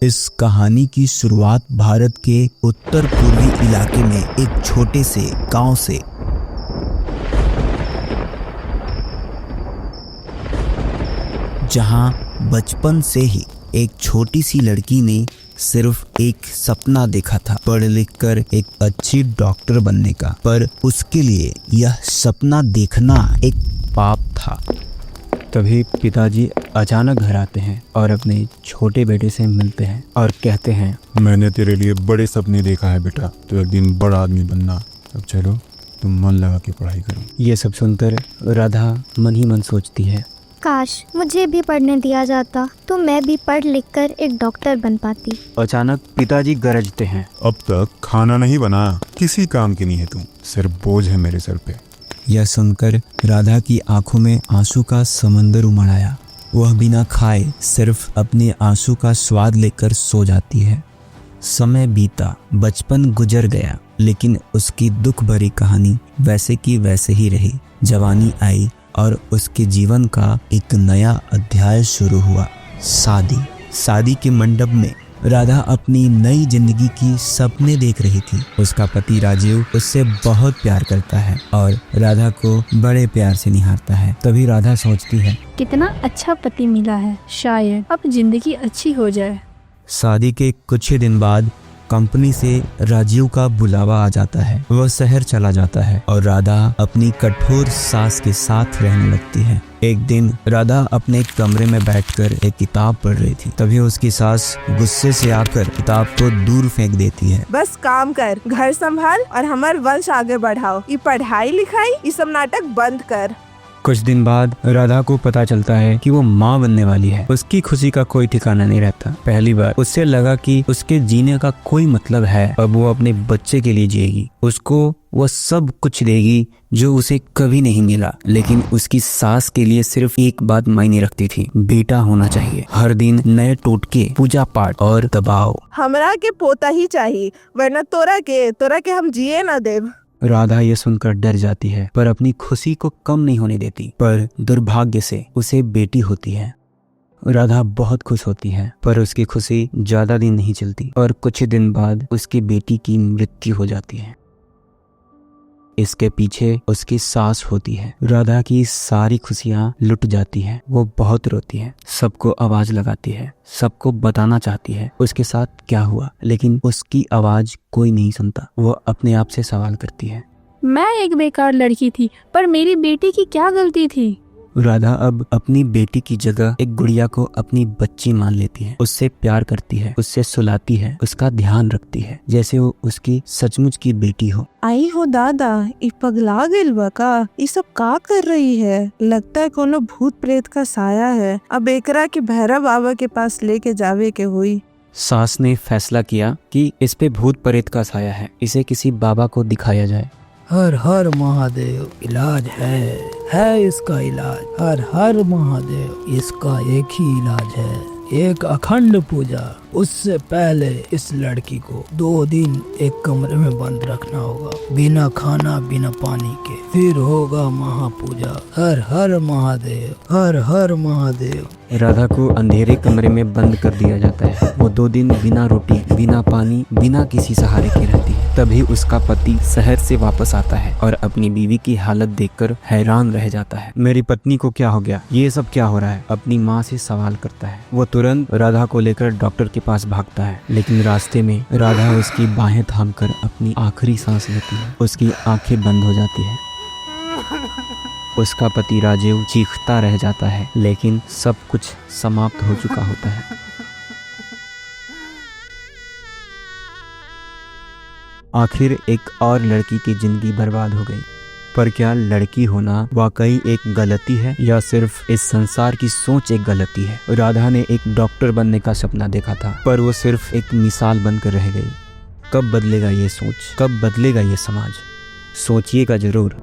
इस कहानी की शुरुआत भारत के उत्तर पूर्वी इलाके में एक छोटे से गांव से। जहां बचपन से ही एक छोटी सी लड़की ने सिर्फ एक सपना देखा था, पढ़ लिख कर एक अच्छी डॉक्टर बनने का। पर उसके लिए यह सपना देखना एक पाप था। तभी पिताजी अचानक घर आते हैं और अपने छोटे बेटे से मिलते हैं और कहते हैं, मैंने तेरे लिए बड़े सपने देखा है बेटा, तो एक दिन बड़ा आदमी बनना। अब चलो तुम मन लगा के पढ़ाई करो। ये सब सुनकर राधा मन ही मन सोचती है, काश मुझे भी पढ़ने दिया जाता तो मैं भी पढ़ लिख कर एक डॉक्टर बन पाती। अचानक पिताजी गरजते हैं, अब तक खाना नहीं बना, किसी काम की नहीं है तुम, सिर्फ बोझ है मेरे सर पे। यह सुनकर राधा की आंखों में आंसू का समंदर उमड़ आया। वह बिना खाए सिर्फ अपने आंसू का स्वाद लेकर सो जाती है। समय बीता, बचपन गुजर गया, लेकिन उसकी दुख भरी कहानी वैसे की वैसे ही रही। जवानी आई और उसके जीवन का एक नया अध्याय शुरू हुआ। शादी के मंडप में राधा अपनी नई जिंदगी की सपने देख रही थी। उसका पति राजीव उससे बहुत प्यार करता है और राधा को बड़े प्यार से निहारता है। तभी राधा सोचती है, कितना अच्छा पति मिला है, शायद अब जिंदगी अच्छी हो जाए। शादी के कुछ ही दिन बाद कंपनी से राजीव का बुलावा आ जाता है। वह शहर चला जाता है और राधा अपनी कठोर सास के साथ रहने लगती है। एक दिन राधा अपने कमरे में बैठकर एक किताब पढ़ रही थी। तभी उसकी सास गुस्से से आकर किताब को दूर फेंक देती है। बस काम कर, घर संभाल और हमार वंश आगे बढ़ाओ। ये पढ़ाई लिखाई, ये सब नाटक बंद कर। कुछ दिन बाद राधा को पता चलता है कि वो माँ बनने वाली है। उसकी खुशी का कोई ठिकाना नहीं रहता। पहली बार उससे लगा कि उसके जीने का कोई मतलब है। अब वो अपने बच्चे के लिए जिएगी, उसको वो सब कुछ देगी जो उसे कभी नहीं मिला। लेकिन उसकी सास के लिए सिर्फ एक बात मायने रखती थी, बेटा होना चाहिए। हर दिन नए टोटके, पूजा पाठ और दबाव। हमरा के पोता ही चाहिए, वरना तोरा के हम जिए न देव। राधा ये सुनकर डर जाती है, पर अपनी खुशी को कम नहीं होने देती। पर दुर्भाग्य से उसे बेटी होती है। राधा बहुत खुश होती है, पर उसकी खुशी ज्यादा दिन नहीं चलती और कुछ ही दिन बाद उसकी बेटी की मृत्यु हो जाती है। इसके पीछे उसकी सास होती है। राधा की सारी खुशियां लुट जाती हैं। वो बहुत रोती है, सबको आवाज लगाती है, सबको बताना चाहती है उसके साथ क्या हुआ, लेकिन उसकी आवाज कोई नहीं सुनता। वो अपने आप से सवाल करती है, मैं एक बेकार लड़की थी, पर मेरी बेटी की क्या गलती थी। राधा अब अपनी बेटी की जगह एक गुड़िया को अपनी बच्ची मान लेती है। उससे प्यार करती है, उससे सुलाती है, उसका ध्यान रखती है, जैसे वो उसकी सचमुच की बेटी हो। आई हो दादा, ये पगला गेल बा का? ये सब का कर रही है? लगता है कोनो भूत प्रेत का साया है। अब एकरा के भैरव बाबा के पास लेके जावे के हुई। सास ने फैसला किया कि इस पे भूत प्रेत का साया है, इसे किसी बाबा को दिखाया जाए। हर हर महादेव, इलाज है इसका इलाज। हर हर महादेव, इसका एक ही इलाज है, एक अखंड पूजा। उससे पहले इस लड़की को 2 दिन एक कमरे में बंद रखना होगा, बिना खाना बिना पानी के, फिर होगा महापूजा। हर हर महादेव, हर हर महादेव। राधा को अंधेरे कमरे में बंद कर दिया जाता है। वो 2 दिन बिना रोटी, बिना पानी, बिना किसी सहारे के रहती है। तभी उसका पति शहर से वापस आता है और अपनी बीवी की हालत देखकर हैरान रह जाता है। मेरी पत्नी को क्या हो गया, ये सब क्या हो रहा है, अपनी माँ से सवाल करता है। वो तुरंत राधा को लेकर डॉक्टर के पास भागता है, लेकिन रास्ते में राधा उसकी बाहें थामकर अपनी आखिरी सांस लेती है। उसकी आंखें बंद हो जाती है। उसका पति राजीव चीखता रह जाता है, लेकिन सब कुछ समाप्त हो चुका होता है। आखिर एक और लड़की की जिंदगी बर्बाद हो गई। पर क्या लड़की होना वाकई एक गलती है या सिर्फ इस संसार की सोच एक गलती है? राधा ने एक डॉक्टर बनने का सपना देखा था, पर वो सिर्फ एक मिसाल बनकर रह गई। कब बदलेगा ये सोच, कब बदलेगा ये समाज? सोचिएगा जरूर।